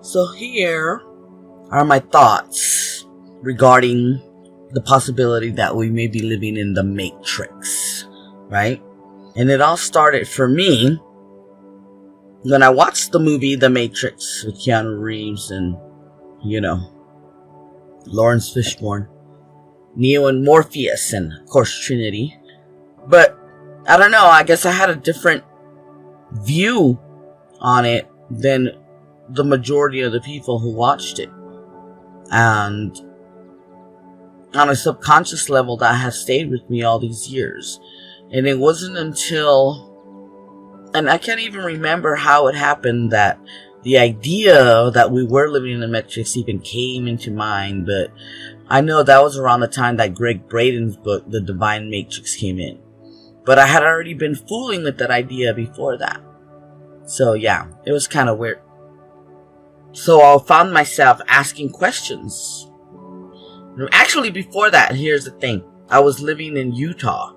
So here are my thoughts regarding the possibility that we may be living in the Matrix, right? And it all started for me when I watched the movie The Matrix with Keanu Reeves and, Lawrence Fishburne, Neo and Morpheus, and of course Trinity. But I don't know, I guess I had a different view on it than the majority of the people who watched it. And on a subconscious level, that has stayed with me all these years. And it wasn't until, and I can't even remember how it happened, that the idea that we were living in the Matrix even came into mind. But I know that was around the time that Greg Braden's book, The Divine Matrix, came in. But I had already been fooling with that idea before that. So yeah, it was kind of weird. So I found myself asking questions. Actually, before that, here's the thing. I was living in Utah.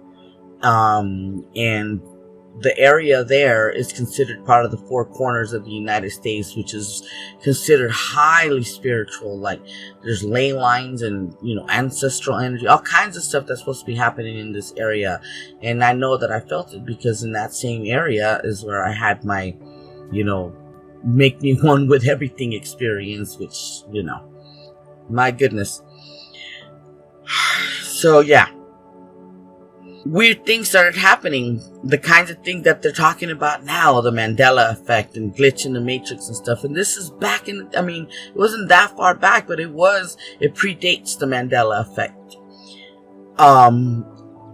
And the area there is considered part of the four corners of the United States, which is considered highly spiritual. Like, there's ley lines and, ancestral energy, all kinds of stuff that's supposed to be happening in this area. And I know that I felt it because in that same area is where I had my, make me one with everything experience, which, my goodness. So, yeah. Weird things started happening. The kinds of things that they're talking about now, the Mandela effect and glitch in the Matrix and stuff. And this is back in, it wasn't that far back, but it predates the Mandela effect.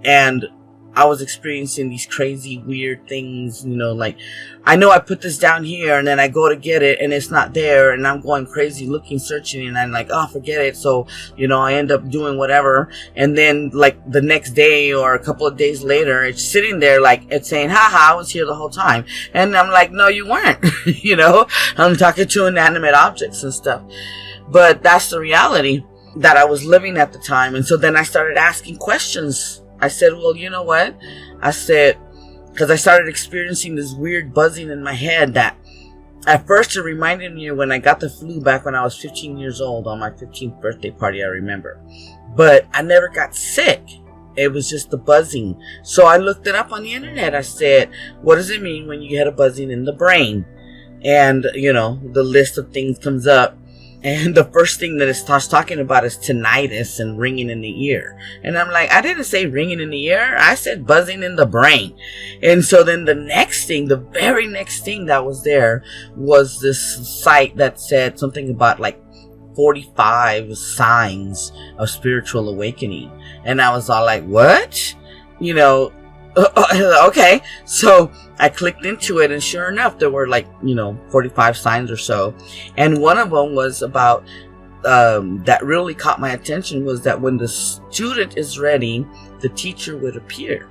And I was experiencing these crazy, weird things, like, I know I put this down here and then I go to get it and it's not there and I'm going crazy looking, searching, and I'm like, oh, forget it. So, I end up doing whatever. And then, like, the next day or a couple of days later, it's sitting there, like, it's saying, haha, I was here the whole time. And I'm like, no, you weren't. I'm talking to inanimate objects and stuff. But that's the reality that I was living at the time. And so then I started asking questions. I said, well, you know what? I said, because I started experiencing this weird buzzing in my head that at first it reminded me of when I got the flu back when I was 15 years old on my 15th birthday party, I remember. But I never got sick. It was just the buzzing. So I looked it up on the internet. I said, what does it mean when you get a buzzing in the brain? And, the list of things comes up. And the first thing that it starts talking about is tinnitus and ringing in the ear. And I'm like, I didn't say ringing in the ear. I said buzzing in the brain. And so then the very next thing that was there was this site that said something about like 45 signs of spiritual awakening. And I was all like, what? Okay. So I clicked into it and sure enough, there were like, 45 signs or so. And one of them was about, that really caught my attention was that when the student is ready, the teacher would appear.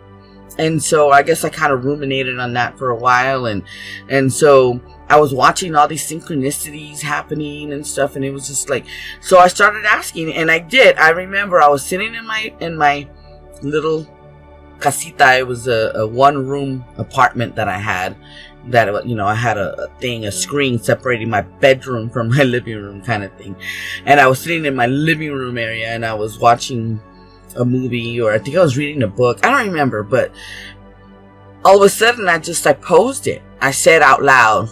And so I guess I kind of ruminated on that for a while. And so I was watching all these synchronicities happening and stuff. And it was just like, so I started asking, and I did. I remember I was sitting in my little casita. It was a one-room apartment that I had. That, I had a screen separating my bedroom from my living room kind of thing. And I was sitting in my living room area and I was watching a movie, or I think I was reading a book. I don't remember, but all of a sudden I posed it. I said out loud,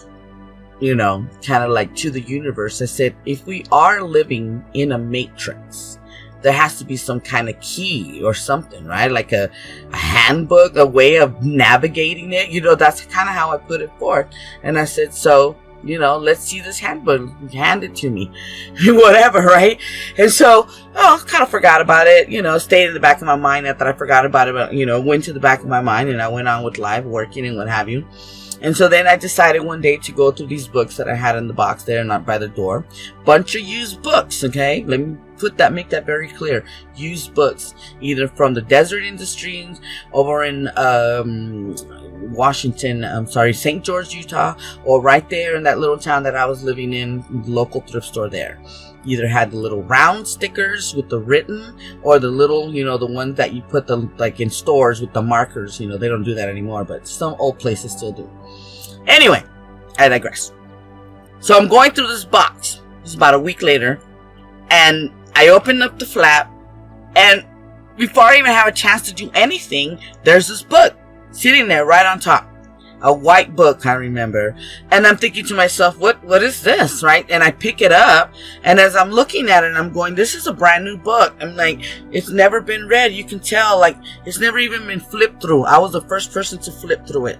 kind of like to the universe. I said, if we are living in a matrix, there has to be some kind of key or something, right? Like a handbook, a way of navigating it. That's kind of how I put it forth. And I said, so, let's see this handbook. Hand it to me. Whatever, right? And so, kind of forgot about it. Stayed in the back of my mind after I forgot about it. But, went to the back of my mind and I went on with life, working and what have you. And so then I decided one day to go through these books that I had in the box there, not by the door. Bunch of used books, okay? Let me make that very clear. Used books, either from the Desert Industries over in St. George, Utah, or right there in that little town that I was living in, the local thrift store there. Either had the little round stickers with the written, or the little, the ones that you put in stores with the markers. They don't do that anymore, but some old places still do. Anyway, I digress. So I'm going through this box. It's about a week later. And I open up the flap. And before I even have a chance to do anything, there's this book sitting there right on top. A white book, I remember. And I'm thinking to myself, what is this, right? And I pick it up, and as I'm looking at it, I'm going, this is a brand new book. I'm like, it's never been read. You can tell, like, it's never even been flipped through. I was the first person to flip through it.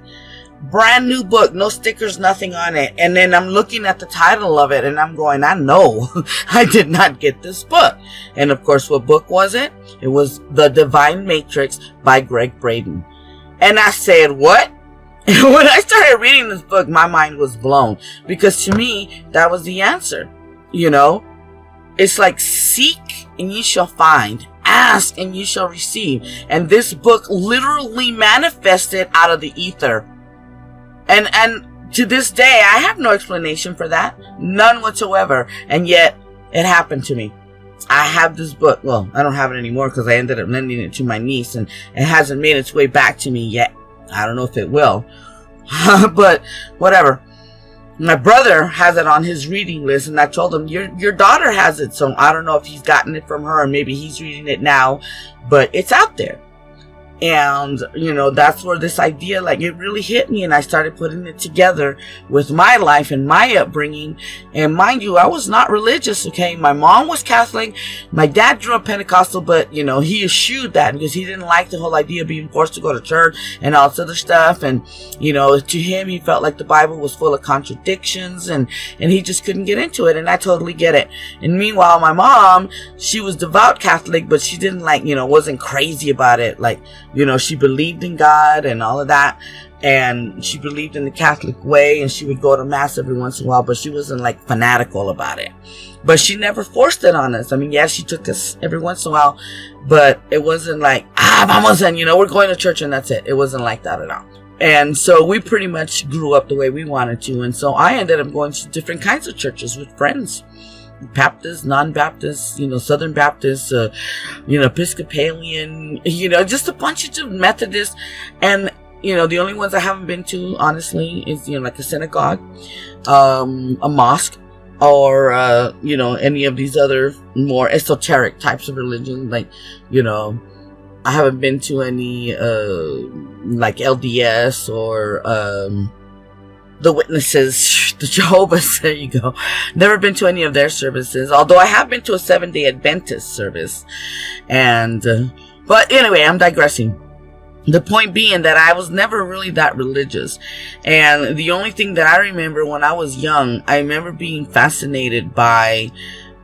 Brand new book, no stickers, nothing on it. And then I'm looking at the title of it, and I'm going, I know I did not get this book. And of course, what book was it? It was The Divine Matrix by Gregg Braden. And I said, what? And when I started reading this book, my mind was blown, because to me, that was the answer. You know, it's like, seek and you shall find, ask and you shall receive. And this book literally manifested out of the ether. And to this day, I have no explanation for that. None whatsoever. And yet, it happened to me. I have this book. Well, I don't have it anymore because I ended up lending it to my niece, and it hasn't made its way back to me yet. I don't know if it will. But whatever. My brother has it on his reading list, and I told him, your daughter has it. So I don't know if he's gotten it from her, or maybe he's reading it now, but it's out there. And, you know, that's where this idea, like, it really hit me, and I started putting it together with my life and my upbringing. And mind you, I was not religious, okay? My mom was Catholic. My dad grew up Pentecostal, but, you know, he eschewed that because he didn't like the whole idea of being forced to go to church and all this other stuff. And, you know, to him, he felt like the Bible was full of contradictions, and he just couldn't get into it. And I totally get it. And meanwhile, my mom, she was devout Catholic, but she didn't, like, you know, wasn't crazy about it. Like, you know, she believed in God and all of that, and she believed in the Catholic way, and she would go to mass every once in a while, but she wasn't like fanatical about it. But she never forced it on us. I mean, yeah, she took us every once in a while, but it wasn't like, vamos, and, you know, we're going to church and that's it. It wasn't like that at all. And so we pretty much grew up the way we wanted to. And so I ended up going to different kinds of churches with friends. Baptist, non-Baptist, you know, Southern Baptist, you know, Episcopalian, you know, just a bunch of Methodists. And, you know, the only ones I haven't been to, honestly, is, you know, like a synagogue, a mosque, or, you know, any of these other more esoteric types of religion. Like, you know, I haven't been to any, like LDS or, the Witnesses, the Jehovah's, there you go. Never been to any of their services, although I have been to a Seventh-day Adventist service. And, but anyway, I'm digressing. The point being that I was never really that religious. And the only thing that I remember when I was young, I remember being fascinated by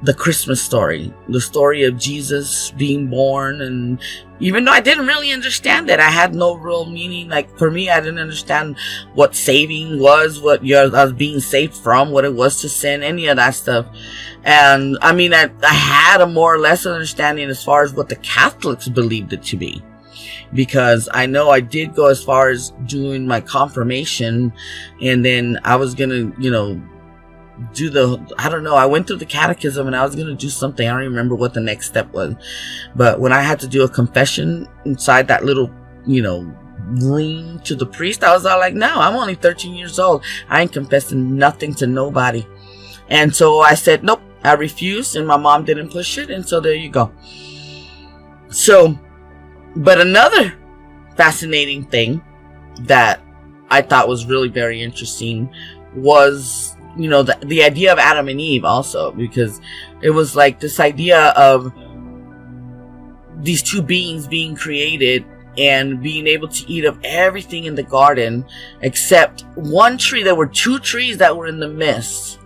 the Christmas story, the story of Jesus being born. And even though I didn't really understand it, I had no real meaning. Like, for me, I didn't understand what saving was, what I was being saved from, what it was to sin, any of that stuff. And I mean, I had a more or less understanding as far as what the Catholics believed it to be, because I know I did go as far as doing my confirmation, and then I was gonna, you know, I went through the catechism, and I was going to do something. I don't even remember what the next step was. But when I had to do a confession inside that little, you know, room to the priest, I was all like, no, I'm only 13 years old. I ain't confessing nothing to nobody. And so I said, nope, I refused, and my mom didn't push it. And so there you go. So, but another fascinating thing that I thought was really very interesting was, you know, the idea of Adam and Eve also, because it was like this idea of these two beings being created and being able to eat of everything in the garden except one tree. There were two trees that were in the midst,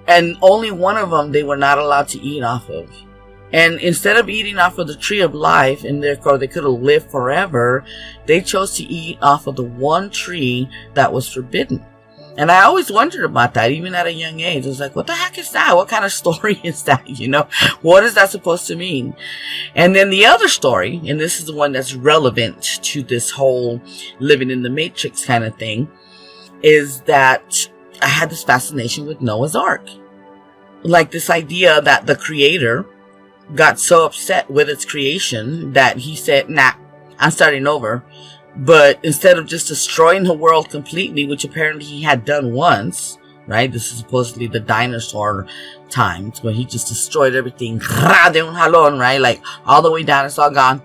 and only one of them they were not allowed to eat off of. And instead of eating off of the tree of life, and therefore they could have lived forever, they chose to eat off of the one tree that was forbidden. And I always wondered about that, even at a young age. I was like, what the heck is that? What kind of story is that? You know, what is that supposed to mean? And then the other story, and this is the one that's relevant to this whole living in the Matrix kind of thing, is that I had this fascination with Noah's Ark. Like this idea that the creator got so upset with its creation that he said, nah, I'm starting over. But instead of just destroying the world completely, which apparently he had done once, right? This is supposedly the dinosaur times when he just destroyed everything. Right? Like all the way down, it's all gone.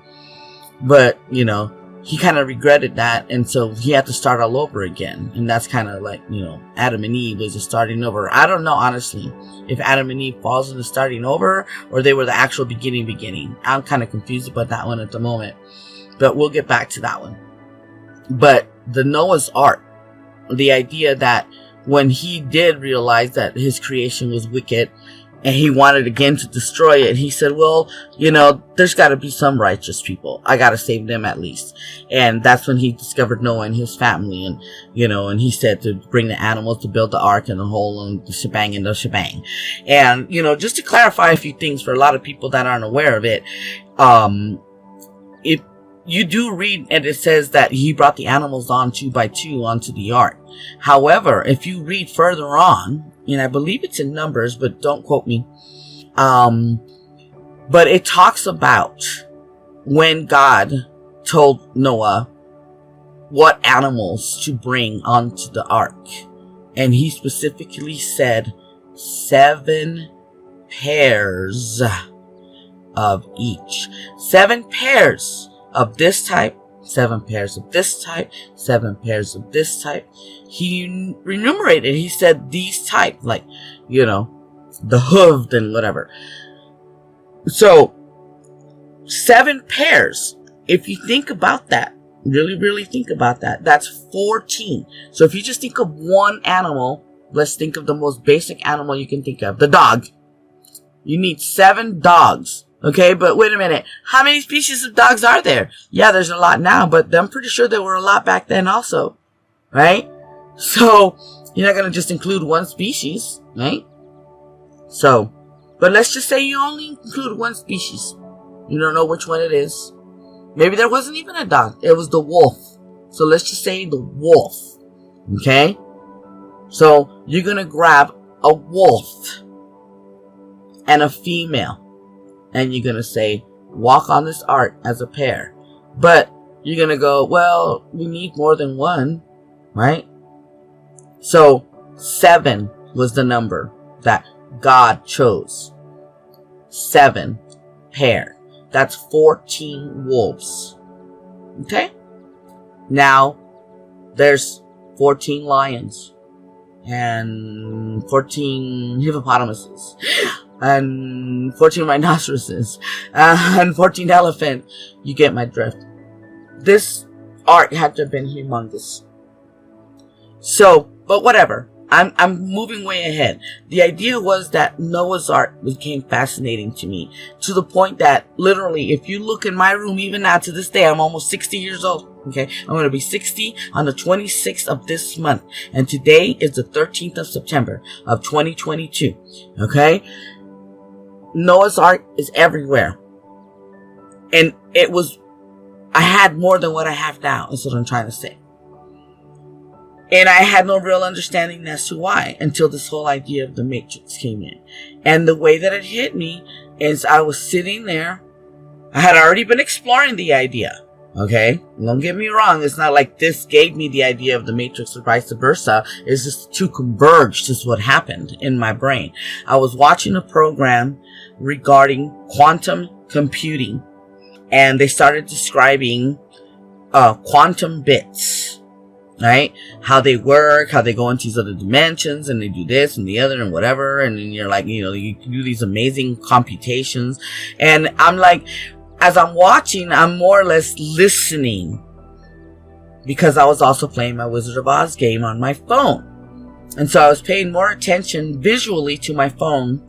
But, you know, he kind of regretted that, and so he had to start all over again. And that's kind of like, you know, Adam and Eve was just starting over. I don't know, honestly, if Adam and Eve falls into starting over, or they were the actual beginning. I'm kind of confused about that one at the moment, but we'll get back to that one. But the Noah's Ark, the idea that when he did realize that his creation was wicked, and he wanted again to destroy it, he said, well, you know, there's got to be some righteous people. I got to save them at least. And that's when he discovered Noah and his family. And, you know, and he said to bring the animals to build the ark and the whole and the shebang. And, you know, just to clarify a few things for a lot of people that aren't aware of it, if you do read, and it says that he brought the animals on 2 by 2 onto the ark. However, if you read further on, and I believe it's in Numbers, but don't quote me. But it talks about when God told Noah what animals to bring onto the ark. And he specifically said 7 pairs of each. 7 pairs of this type, 7 pairs of this type, 7 pairs of this type. He enumerated, he said these type, like, you know, the hooved and whatever. So 7 pairs, if you think about that, really think about that, that's 14. So if you just think of one animal, let's think of the most basic animal you can think of, the dog. You need 7 dogs. Okay, but wait a minute. How many species of dogs are there? Yeah, there's a lot now, but I'm pretty sure there were a lot back then also. Right? So, you're not going to just include one species, right? So, but let's just say you only include one species. You don't know which one it is. Maybe there wasn't even a dog. It was the wolf. So let's just say the wolf. Okay? So, you're going to grab a wolf and a female. And you're going to say, walk on this ark as a pair. But you're going to go, well, we need more than one, right? So 7 was the number that God chose. 7 pair. That's 14 wolves. Okay? Now, there's 14 lions and 14 hippopotamuses. And 14 rhinoceroses, and 14 elephant. You get my drift. This ark had to have been humongous. So, but whatever. I'm moving way ahead. The idea was that Noah's Ark became fascinating to me, to the point that literally, if you look in my room, even now to this day, I'm almost 60 years old. Okay, I'm going to be 60 on the 26th of this month, and today is the 13th of September of 2022. Okay. Noah's Ark is everywhere. And I had more than what I have now, is what I'm trying to say. And I had no real understanding as to why, until this whole idea of the Matrix came in. And the way that it hit me is I was sitting there. I had already been exploring the idea. Okay? Don't get me wrong. It's not like this gave me the idea of the Matrix or vice versa. It's just two converged is what happened in my brain. I was watching a program regarding quantum computing, and they started describing quantum bits, right? How they work, how they go into these other dimensions, and they do this and the other and whatever, and then you're like, you know, you can do these amazing computations. And I'm like, as I'm watching, I'm more or less listening, because I was also playing my Wizard of Oz game on my phone. And so I was paying more attention visually to my phone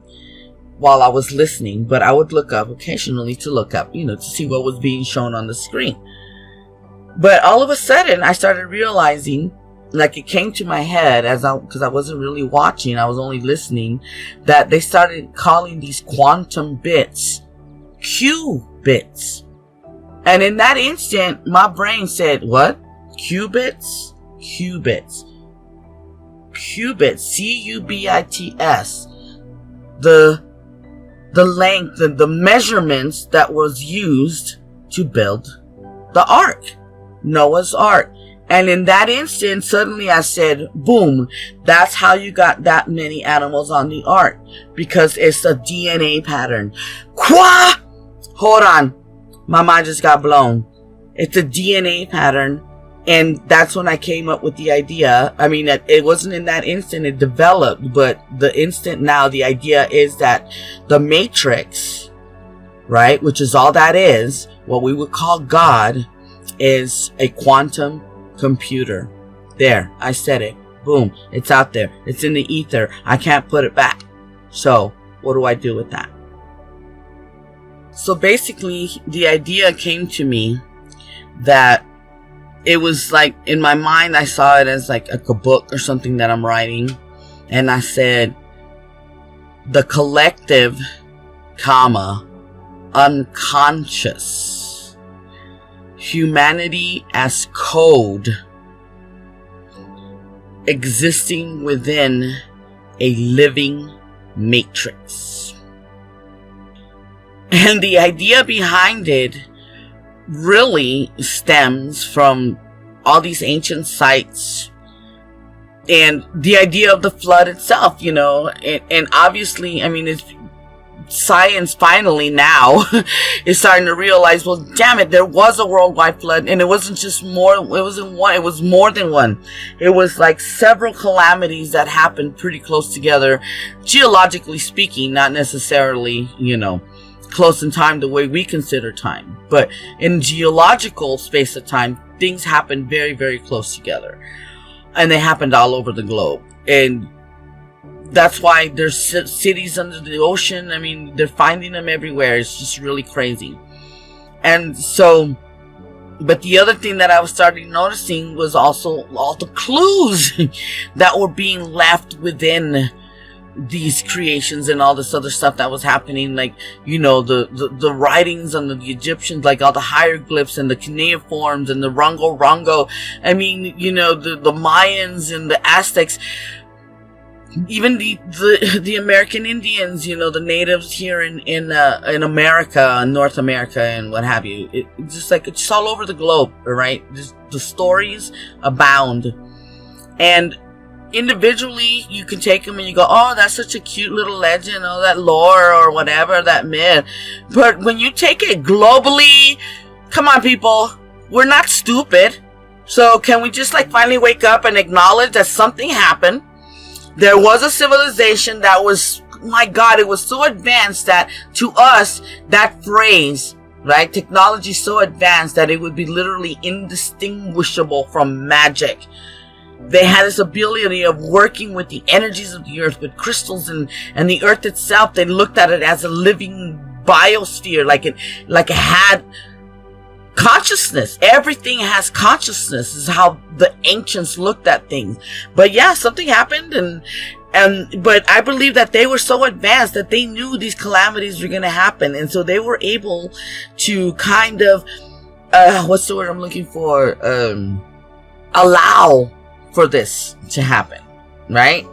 while I was listening, but I would look up occasionally to see what was being shown on the screen. But all of a sudden, I started realizing, like it came to my head because I wasn't really watching, I was only listening, that they started calling these quantum bits qubits. And in that instant, my brain said, what? Qubits? Qubits. Qubits. C-U-B-I-T-S. The length and the measurements that was used to build the ark. Noah's Ark. And in that instant, suddenly I said, boom, that's how you got that many animals on the ark. Because it's a DNA pattern. Qua! Hold on. My mind just got blown. It's a DNA pattern. And that's when I came up with the idea. I mean, it wasn't in that instant it developed, but the instant now, the idea is that the Matrix, right, which is all that is, what we would call God, is a quantum computer. There, I said it. Boom, it's out there. It's in the ether. I can't put it back. So, what do I do with that? So basically, the idea came to me that it was like, in my mind, I saw it as like a book or something that I'm writing. And I said, the collective, unconscious, humanity as code, existing within a living matrix. And the idea behind it really stems from all these ancient sites and the idea of the flood itself, you know, and obviously, I mean, it's science finally now is starting to realize, well, damn it, there was a worldwide flood, and it wasn't just more, it wasn't one, it was more than one. It was like several calamities that happened pretty close together, geologically speaking, not necessarily, you know, close in time the way we consider time, but in geological space of time, things happen very, very close together, and they happened all over the globe. And that's why there's cities under the ocean. I mean, they're finding them everywhere. It's just really crazy. And so, but the other thing that I was starting noticing was also all the clues that were being left within these creations and all this other stuff that was happening, like, you know, the writings on the Egyptians, like all the hieroglyphs and the cuneiforms and the Rongo. I mean, you know, the Mayans and the Aztecs, even the American Indians, you know, the natives here in America, North America, and what have you. It's just like, it's all over the globe, right? Just, the stories abound, and individually you can take them and you go, oh, that's such a cute little legend, oh, that lore or whatever, that myth. But when you take it globally, come on, people, we're not stupid. So can we just like finally wake up and acknowledge that something happened? There was a civilization that was, my God, it was so advanced that to us, that phrase, right, technology so advanced that it would be literally indistinguishable from magic. They had this ability of working with the energies of the earth, with crystals and the earth itself. They looked at it as a living biosphere, like it had consciousness. Everything has consciousness, is how the ancients looked at things. But yeah, something happened, but I believe that they were so advanced that they knew these calamities were going to happen, and so they were able to kind of what's the word I'm looking for, allow for this to happen, right?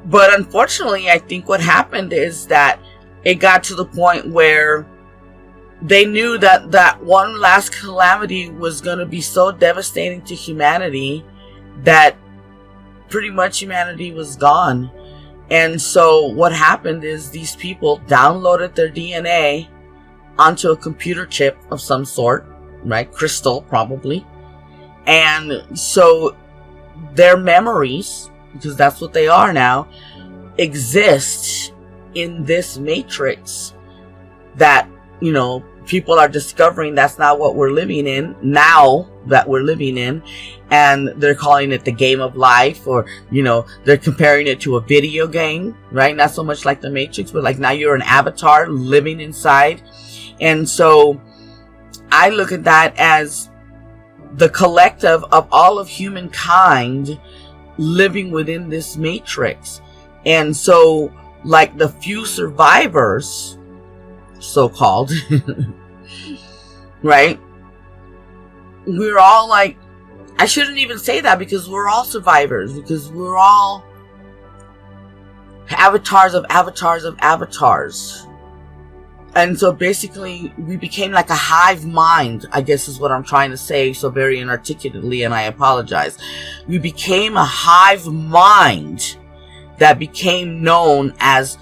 But unfortunately, I think what happened is that it got to the point where they knew that one last calamity was going to be so devastating to humanity that pretty much humanity was gone. And so what happened is these people downloaded their DNA onto a computer chip of some sort, right? Crystal, probably. And so their memories, because that's what they are now, exist in this matrix that, you know, people are discovering that's not what we're living in now, that we're living in, and they're calling it the game of life, or, you know, they're comparing it to a video game, right? Not so much like the Matrix, but like now you're an avatar living inside. And so I look at that as the collective of all of humankind living within this matrix. And so, like, the few survivors, so-called, right? We're all like, I shouldn't even say that, because we're all survivors, because we're all avatars of avatars of avatars. And so basically we became like a hive mind, I guess is what I'm trying to say so very inarticulately, and I apologize. We became a hive mind that became known as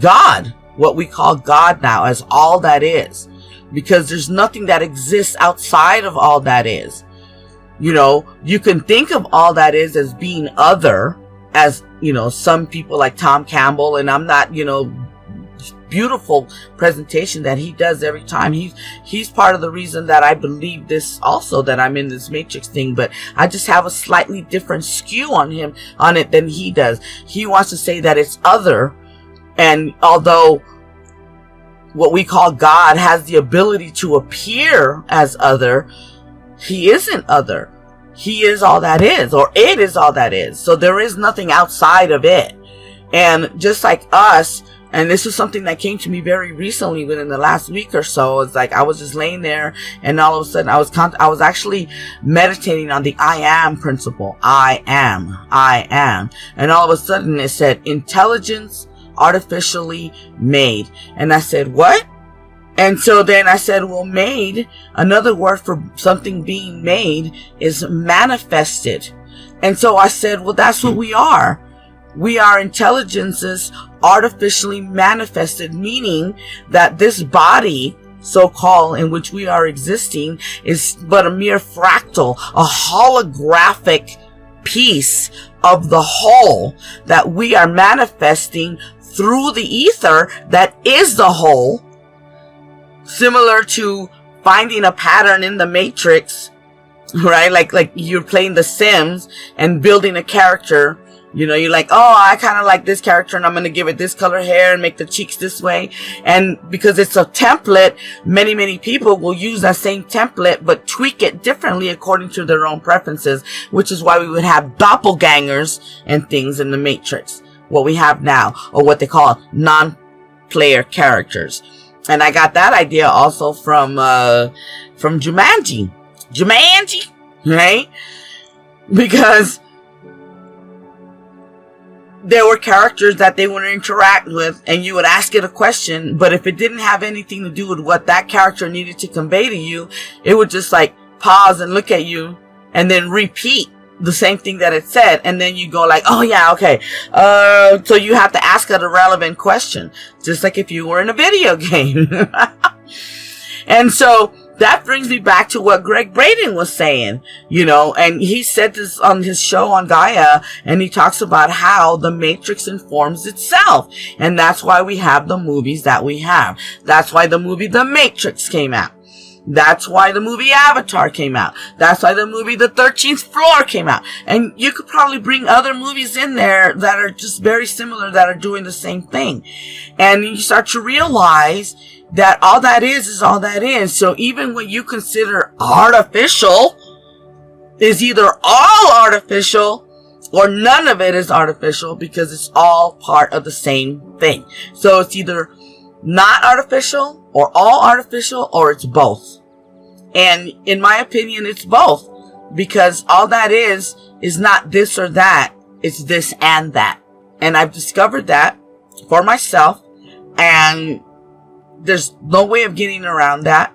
God, what we call God now, as all that is. Because there's nothing that exists outside of all that is. You know, you can think of all that is as being other, as, you know, some people like Tom Campbell, and I'm not, you know, beautiful presentation that he does every time. He's part of the reason that I believe this also, that I'm in this matrix thing, but I just have a slightly different skew on it than he does. He wants to say that it's other, and although what we call God has the ability to appear as other, he isn't other. He is all that is, or it is all that is. So there is nothing outside of it. And just like us, and this is something that came to me very recently within the last week or so. It's like I was just laying there, and all of a sudden I was actually meditating on the I am principle. I am. And all of a sudden it said intelligence artificially made. And I said, what? And so then I said, well, made, another word for something being made is manifested. And so I said, well, that's what we are. We are intelligences artificially manifested, meaning that this body, so-called, in which we are existing, is but a mere fractal, a holographic piece of the whole that we are manifesting through the ether that is the whole. Similar to finding a pattern in the matrix, right? Like you're playing The Sims and building a character. You know, you're like, oh, I kind of like this character and I'm going to give it this color hair and make the cheeks this way. And because it's a template, many people will use that same template, but tweak it differently according to their own preferences, which is why we would have doppelgangers and things in the Matrix, what we have now, or what they call non-player characters. And I got that idea also from Jumanji, right? Because there were characters that they would interact with and you would ask it a question, but if it didn't have anything to do with what that character needed to convey to you, it would just like pause and look at you and then repeat the same thing that it said. And then you go like, oh yeah, okay. So you have to ask it a relevant question, just like if you were in a video game. And so that brings me back to what Greg Braden was saying, you know, and he said this on his show on Gaia, and he talks about how the Matrix informs itself. And that's why we have the movies that we have. That's why the movie The Matrix came out. That's why the movie Avatar came out. That's why the movie The 13th Floor came out. And you could probably bring other movies in there that are just very similar, that are doing the same thing. And you start to realize that all that is all that is. So even when you consider artificial, is either all artificial or none of it is artificial, because it's all part of the same thing. So it's either not artificial or all artificial, or it's both. And in my opinion, it's both, because all that is not this or that. It's this and that. And I've discovered that for myself, and there's no way of getting around that.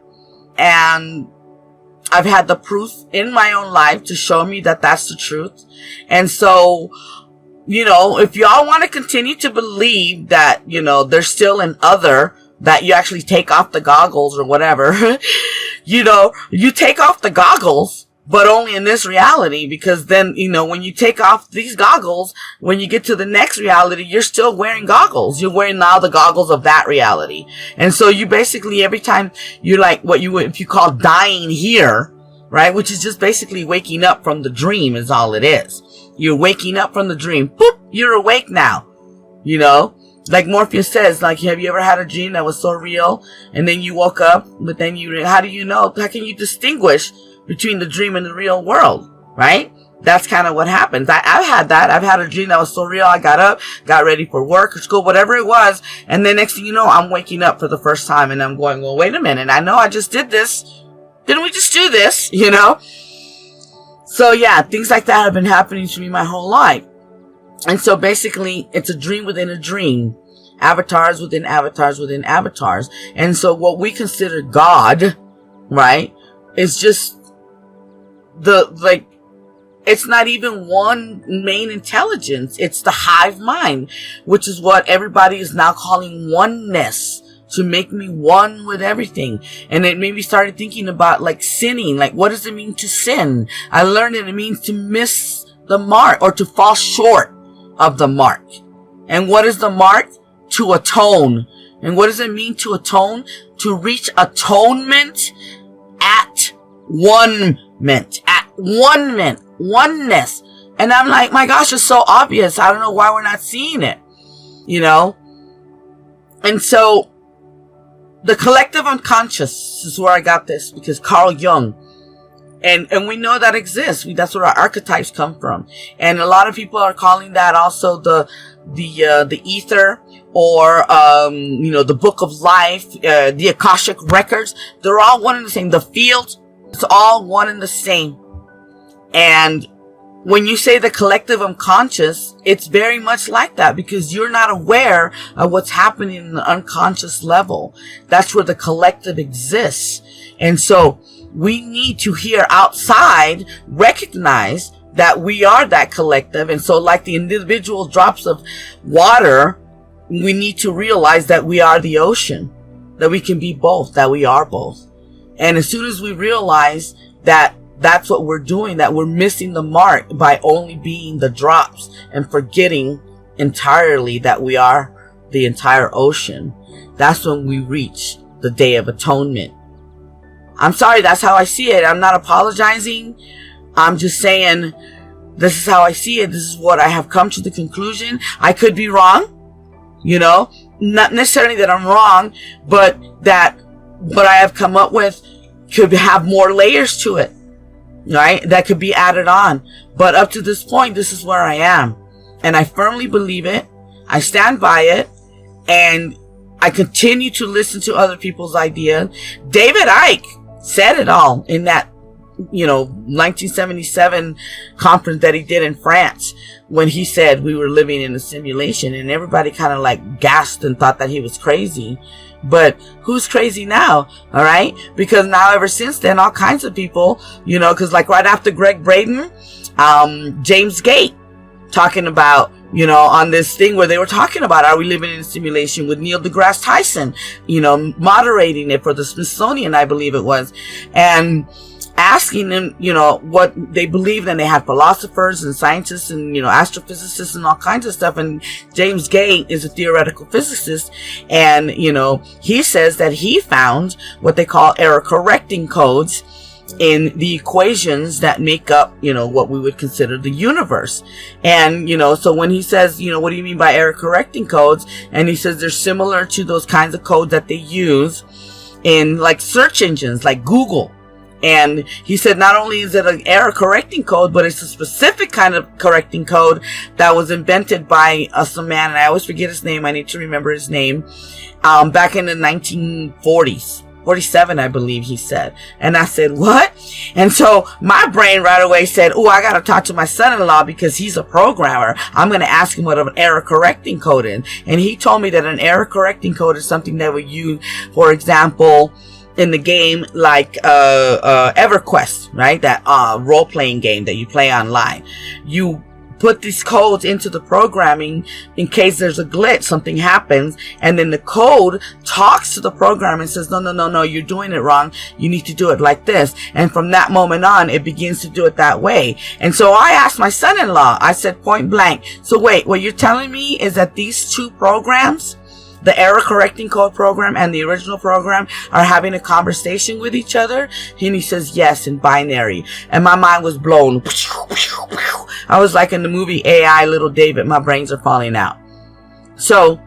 And I've had the proof in my own life to show me that that's the truth. And so, you know, if y'all want to continue to believe that, you know, there's still an other, that you actually take off the goggles or whatever, you know, you take off the goggles, but only in this reality, because then, you know, when you take off these goggles, when you get to the next reality, you're still wearing goggles. You're wearing now the goggles of that reality. And so you basically, every time you're like what you would, if you call dying here, right? Which is just basically waking up from the dream is all it is. You're waking up from the dream. Boop, you're awake now. You know? Like Morpheus says, like, have you ever had a dream that was so real and then you woke up, but then how do you know? How can you distinguish between the dream and the real world, right? That's kind of what happens. I've had that. I've had a dream that was so real. I got up, got ready for work or school, whatever it was. And then next thing you know, I'm waking up for the first time and I'm going, well, wait a minute. I know I just did this. Didn't we just do this? You know? So yeah, things like that have been happening to me my whole life. And so basically, it's a dream within a dream. avatars within avatars within avatars. And so what we consider God, right, is just it's not even one main intelligence. It's the hive mind, which is what everybody is now calling oneness, to make me one with everything. And it made me started thinking about like sinning. Like, what does it mean to sin? I learned that it means to miss the mark, or to fall short of the mark. And what is the mark? To atone. And what does it mean to atone? To reach atonement at oneness. And I'm like, my gosh, it's so obvious. I don't know why we're not seeing it, you know? And so the collective unconscious is where I got this, because Carl Jung, and we know that exists. That's where our archetypes come from. And a lot of people are calling that also the ether, or, the book of life, the Akashic records. They're all one and the same. The field, it's all one and the same. And when you say the collective unconscious, it's very much like that, because you're not aware of what's happening in the unconscious level. That's where the collective exists. And so we need to here outside recognize that we are that collective. And so like the individual drops of water, we need to realize that we are the ocean, that we can be both, that we are both. And as soon as we realize that that's what we're doing, that we're missing the mark by only being the drops and forgetting entirely that we are the entire ocean, that's when we reach the Day of Atonement. I'm sorry, that's how I see it. I'm not apologizing. I'm just saying, this is how I see it. This is what I have come to the conclusion. I could be wrong, not necessarily that I'm wrong, but that what I have come up with could have more layers to it, right? That could be added on. But up to this point, this is where I am. And I firmly believe it. I stand by it. And I continue to listen to other people's ideas. David Icke said it all in that, 1977 conference that he did in France, when he said we were living in a simulation, and everybody kind of like gasped and thought that he was crazy. But who's crazy now? All right. Because now ever since then, all kinds of people, cause like right after Greg Braden, James Gate talking about, on this thing where they were talking about, are we living in a simulation, with Neil deGrasse Tyson, moderating it for the Smithsonian, I believe it was, and asking them, what they believed. And they had philosophers and scientists and, astrophysicists and all kinds of stuff. And James Gate is a theoretical physicist. And, he says that he found what they call error correcting codes in the equations that make up, what we would consider the universe. And, so when he says, what do you mean by error correcting codes? And he says they're similar to those kinds of codes that they use in like search engines like Google. And he said not only is it an error correcting code, but it's a specific kind of correcting code that was invented by some man, and I always forget his name. I need to remember his name. Back in the 1940s. 47, I believe he said. And I said, what? And so my brain right away said, oh, I got to talk to my son-in-law because he's a programmer. I'm going to ask him what an error correcting code is. And he told me that an error correcting code is something that we use, for example, in the game like EverQuest, right? That role-playing game that you play online. You put these codes into the programming in case there's a glitch, something happens, and then the code talks to the program and says, no, you're doing it wrong. You need to do it like this. And from that moment on, it begins to do it that way. And so I asked my son-in-law, I said point blank, so wait, what you're telling me is that these two programs, the error correcting code program and the original program, are having a conversation with each other? And he says, yes, in binary. And my mind was blown. I was like in the movie AI, Little David, my brains are falling out. So,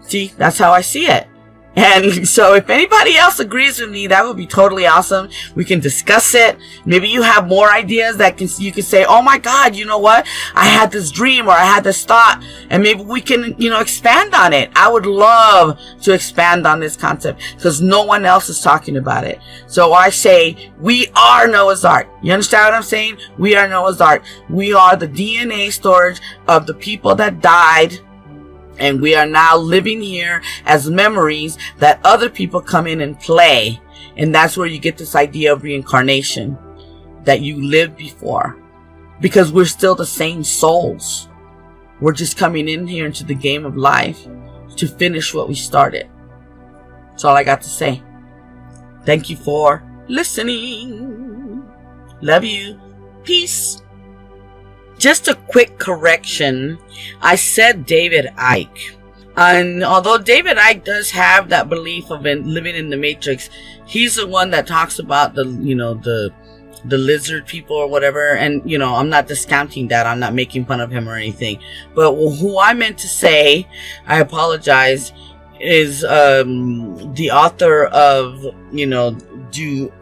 see, that's how I see it. And so if anybody else agrees with me, that would be totally awesome. We can discuss it. Maybe you have more ideas that you can say, oh my God, you know what? I had this dream, or I had this thought, and maybe we can, expand on it. I would love to expand on this concept because no one else is talking about it. So I say, we are Noah's Ark. You understand what I'm saying? We are Noah's Ark. We are the DNA storage of the people that died And we are now living here as memories that other people come in and play. And that's where you get this idea of reincarnation, that you lived before. Because we're still the same souls. We're just coming in here into the game of life to finish what we started. That's all I got to say. Thank you for listening. Love you. Peace. Just a quick correction. I said David Icke. And although David Icke does have that belief of living in the Matrix, he's the one that talks about the lizard people or whatever. And, I'm not discounting that. I'm not making fun of him or anything. But who I meant to say, I apologize, is the author of, Do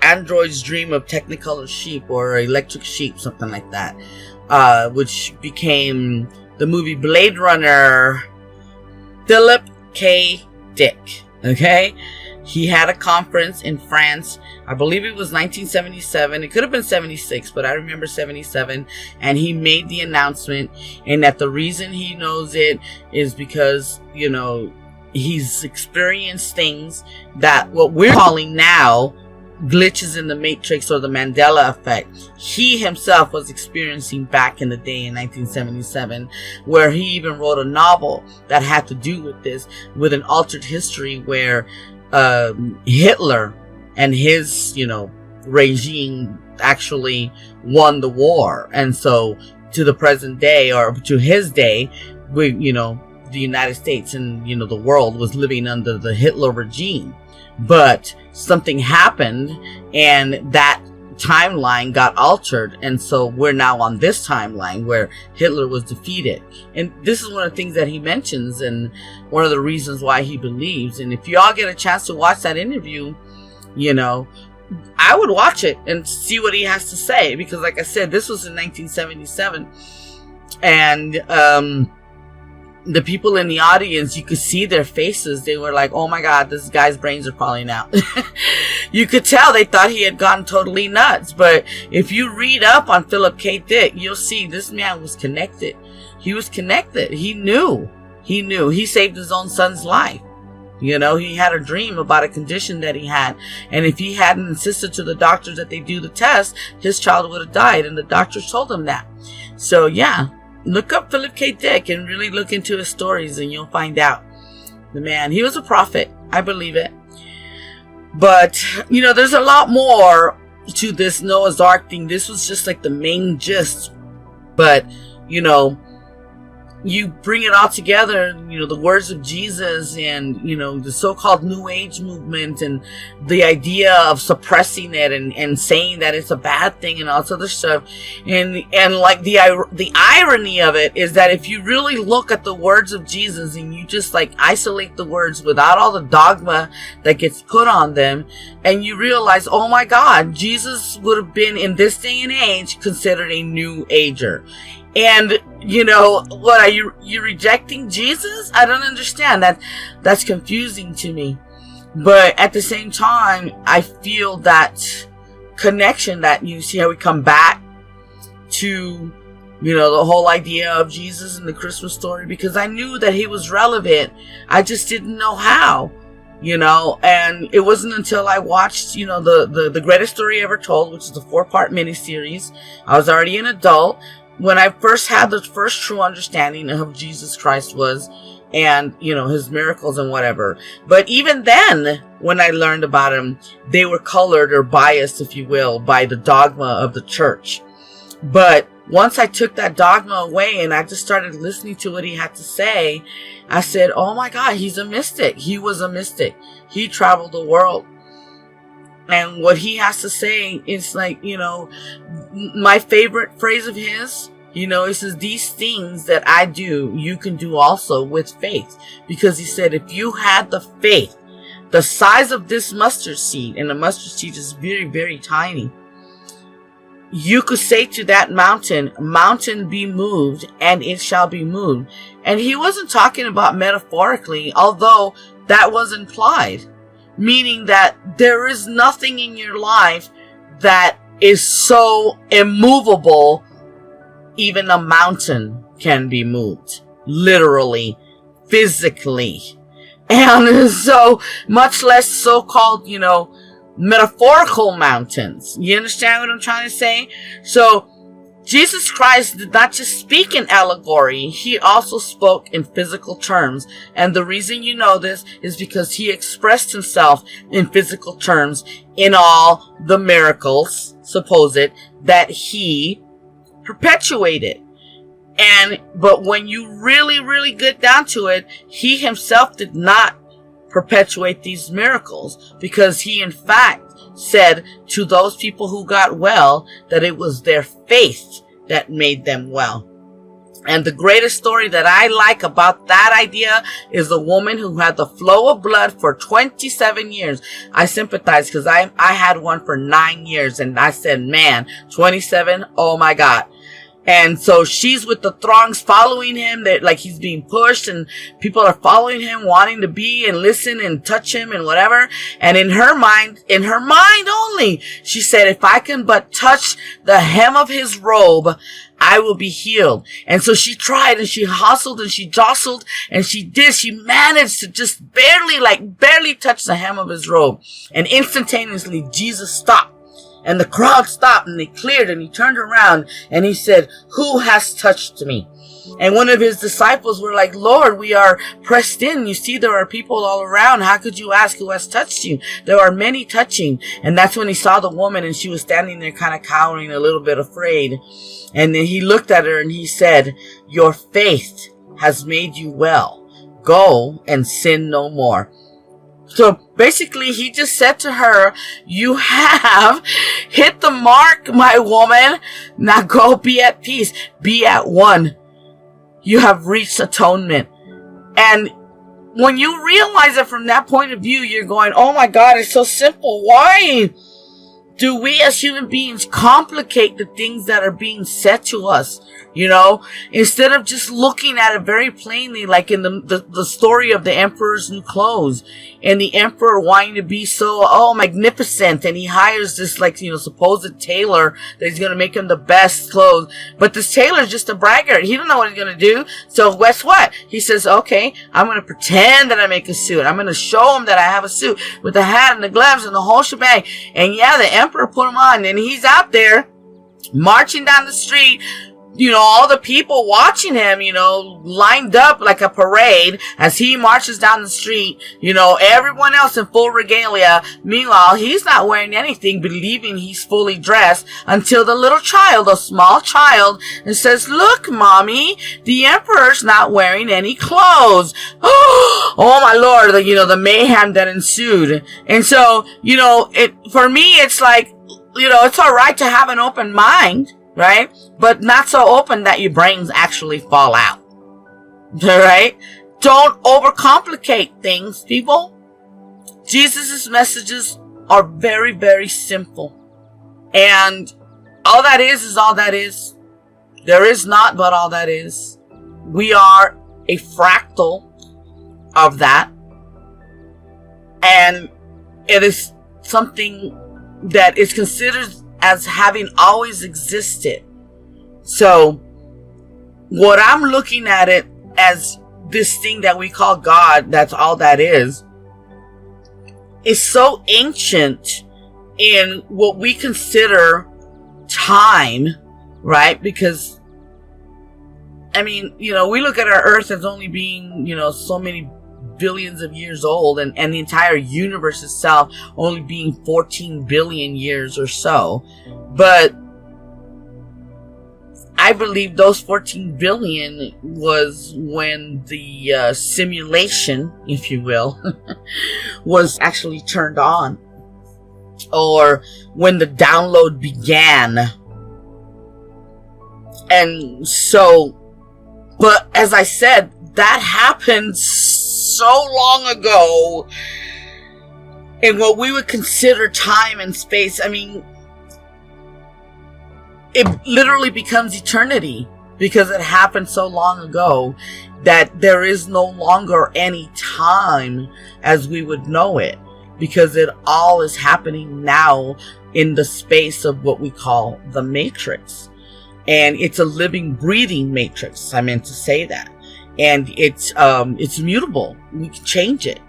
Androids Dream of Technicolor Sheep or Electric Sheep, something like that, which became the movie Blade Runner. Philip K. Dick. Okay? He had a conference in France. I believe it was 1977. It could have been 76, but I remember 77. And he made the announcement, and that the reason he knows it is because, he's experienced things that what we're calling now glitches in the Matrix or the Mandela effect. He himself was experiencing back in the day in 1977, where he even wrote a novel that had to do with this, with an altered history where Hitler and his, regime actually won the war. And so to the present day, or to his day, we, the United States and, the world was living under the Hitler regime. But something happened and that timeline got altered, and so we're now on this timeline where Hitler was defeated. And this is one of the things that he mentions, and one of the reasons why he believes. And if y'all get a chance to watch that interview, I would watch it and see what he has to say, because like I said, this was in 1977, and the people in the audience, you could see their faces. They were like, oh my God, this guy's brains are falling out. You could tell they thought he had gone totally nuts. But if you read up on Philip K. Dick, you'll see this man was connected. He was connected. He knew. He saved his own son's life. He had a dream about a condition that he had. And if he hadn't insisted to the doctors that they do the test, his child would have died. And the doctors told him that. So yeah. Look up Philip K. Dick and really look into his stories, and you'll find out. The man, he was a prophet. I believe it. But, there's a lot more to this Noah's Ark thing. This was just like the main gist. But, you bring it all together, the words of Jesus and, the so-called New Age movement and the idea of suppressing it and saying that it's a bad thing and all this other stuff. And like the irony of it is that if you really look at the words of Jesus and you just like isolate the words without all the dogma that gets put on them, and you realize, oh my God, Jesus would have been in this day and age considered a New Ager. And, what are you rejecting Jesus? I don't understand that. That's confusing to me. But at the same time, I feel that connection that you see how we come back to, the whole idea of Jesus and the Christmas story, because I knew that he was relevant. I just didn't know how, and it wasn't until I watched, the Greatest Story Ever Told, which is the 4-part miniseries. I was already an adult when I first had the first true understanding of who Jesus Christ was and, his miracles and whatever. But even then, when I learned about him, they were colored or biased, if you will, by the dogma of the church. But once I took that dogma away and I just started listening to what he had to say, I said, oh my God, he's a mystic. He was a mystic. He traveled the world. And what he has to say is like, my favorite phrase of his, he says, these things that I do, you can do also with faith. Because he said, if you had the faith, the size of this mustard seed, and the mustard seed is very, very tiny, you could say to that mountain be moved, and it shall be moved. And he wasn't talking about metaphorically, although that was implied. Meaning that there is nothing in your life that is so immovable, even a mountain can be moved. literally, physically. And so, much less so-called, metaphorical mountains. You understand what I'm trying to say? So, Jesus Christ did not just speak in allegory, he also spoke in physical terms. And the reason you know this is because he expressed himself in physical terms in all the miracles, supposed, that he perpetuated. But when you really, really get down to it, he himself did not perpetuate these miracles, because he in fact said to those people who got well that it was their faith that made them well. And the greatest story that I like about that idea is the woman who had the flow of blood for 27 years. I sympathize, because I had one for 9 years, and I said, man, 27, oh my God. And so she's with the throngs following him, that like he's being pushed, and people are following him, wanting to be and listen and touch him and whatever. And in her mind only, she said, if I can but touch the hem of his robe, I will be healed. And so she tried, and she hustled, and she jostled, and she managed to just barely touch the hem of his robe. And instantaneously, Jesus stopped. And the crowd stopped, and they cleared, and he turned around and he said, who has touched me? And one of his disciples were like, Lord, we are pressed in. You see, there are people all around. How could you ask who has touched you? There are many touching. And that's when he saw the woman, and she was standing there kind of cowering, a little bit afraid. And then he looked at her and he said, your faith has made you well. Go and sin no more. So basically, he just said to her, you have hit the mark, my woman. Now go be at peace. Be at one. You have reached atonement. And when you realize it from that point of view, you're going, oh my God, it's so simple. Why do we as human beings complicate the things that are being said to us? Instead of just looking at it very plainly, like in the story of the emperor's new clothes, and the emperor wanting to be so, magnificent, and he hires this, supposed tailor that he's going to make him the best clothes. But this tailor's just a braggart. He don't know what he's going to do. So guess what? He says, okay, I'm going to pretend that I make a suit. I'm going to show him that I have a suit with the hat and the gloves and the whole shebang. And yeah, the emperor put him on, and he's out there marching down the street, all the people watching him, lined up like a parade as he marches down the street, everyone else in full regalia. Meanwhile, he's not wearing anything, believing he's fully dressed, until the little child, a small child, and says, look, mommy, the emperor's not wearing any clothes. Oh my Lord, the mayhem that ensued. And so, for me, it's like, it's all right to have an open mind, right? But not so open that your brains actually fall out. Alright? Don't overcomplicate things, people. Jesus' messages are very, very simple. And all that is all that is. There is not but all that is. We are a fractal of that. And it is something that is considered as having always existed. So, what I'm looking at it as this thing that we call God, that's all that is so ancient in what we consider time, right? Because, we look at our earth as only being, so many billions of years old, and the entire universe itself only being 14 billion years or so. But I believe those 14 billion was when the simulation, if you will, was actually turned on, or when the download began. And so, but as I said, that happened so long ago in what we would consider time and space. It literally becomes eternity, because it happened so long ago that there is no longer any time as we would know it, because it all is happening now in the space of what we call the matrix. And it's a living, breathing matrix. I meant to say that. and it's mutable. We can change it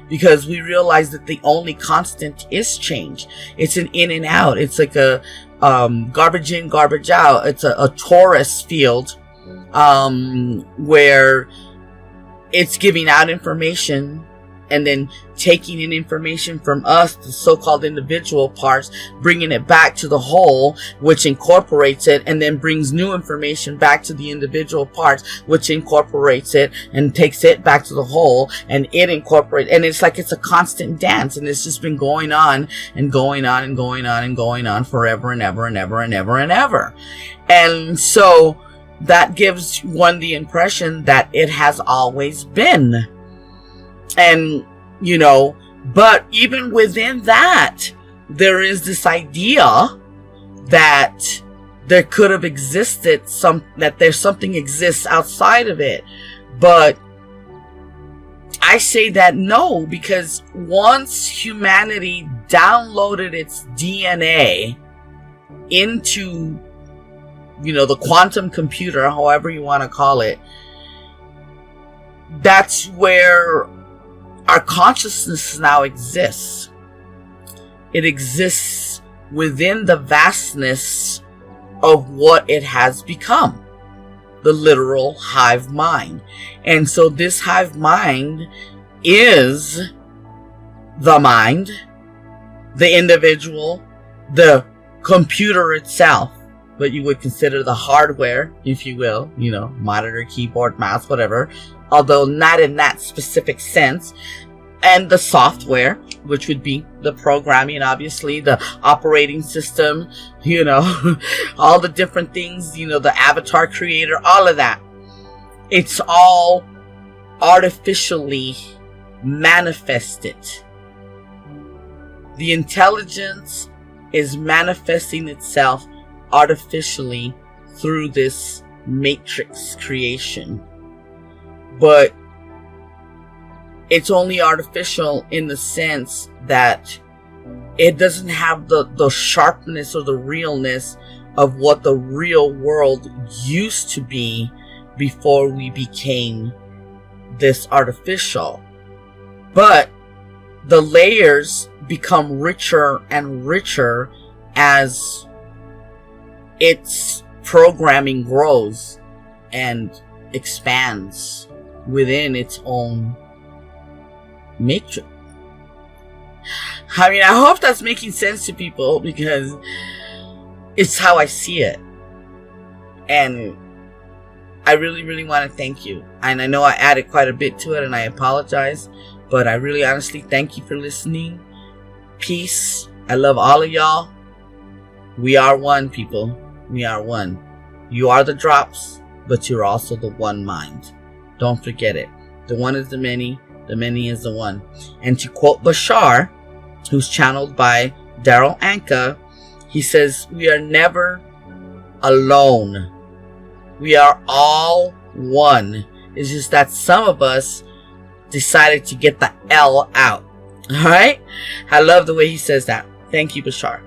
because we realize that the only constant is change. It's an in and out. It's like a garbage in, garbage out. It's a torus field where it's giving out information and then taking in information from us, the so-called individual parts, bringing it back to the whole, which incorporates it, and then brings new information back to the individual parts, which incorporates it and takes it back to the whole, and it incorporates, and it's like it's a constant dance, and it's just been going on and going on and going on and going on forever and ever and ever and ever and ever. And so that gives one the impression that it has always been. And, you know, but even within that, there is this idea that there could have existed that there's something exists outside of it. But I say that no, because once humanity downloaded its DNA into, you know, the quantum computer, however you want to call it, that's where our consciousness now exists. It exists within the vastness of what it has become, the literal hive mind. And so this hive mind is the mind, the individual, the computer itself, what you would consider the hardware, if you will, you know, monitor, keyboard, mouse, whatever, although not in that specific sense, and the software, which would be the programming, obviously, the operating system, you know, all the different things, you know, the avatar creator, all of that. It's all artificially manifested. The intelligence is manifesting itself artificially through this matrix creation. But it's only artificial in the sense that it doesn't have the sharpness or the realness of what the real world used to be before we became this artificial. But the layers become richer and richer as its programming grows and expands within its own matrix. I mean, I hope that's making sense to people, because it's how I see it. And I really, really want to thank you. And I know I added quite a bit to it, and I apologize, but I really honestly thank you for listening. Peace. I love all of y'all. We are one, people. We are one. You are the drops, but you're also the one mind. Don't forget it. The one is the many is the one. And to quote Bashar, who's channeled by Daryl Anka, he says, we are never alone. We are all one. It's just that some of us decided to get the L out. Alright? I love the way he says that. Thank you, Bashar.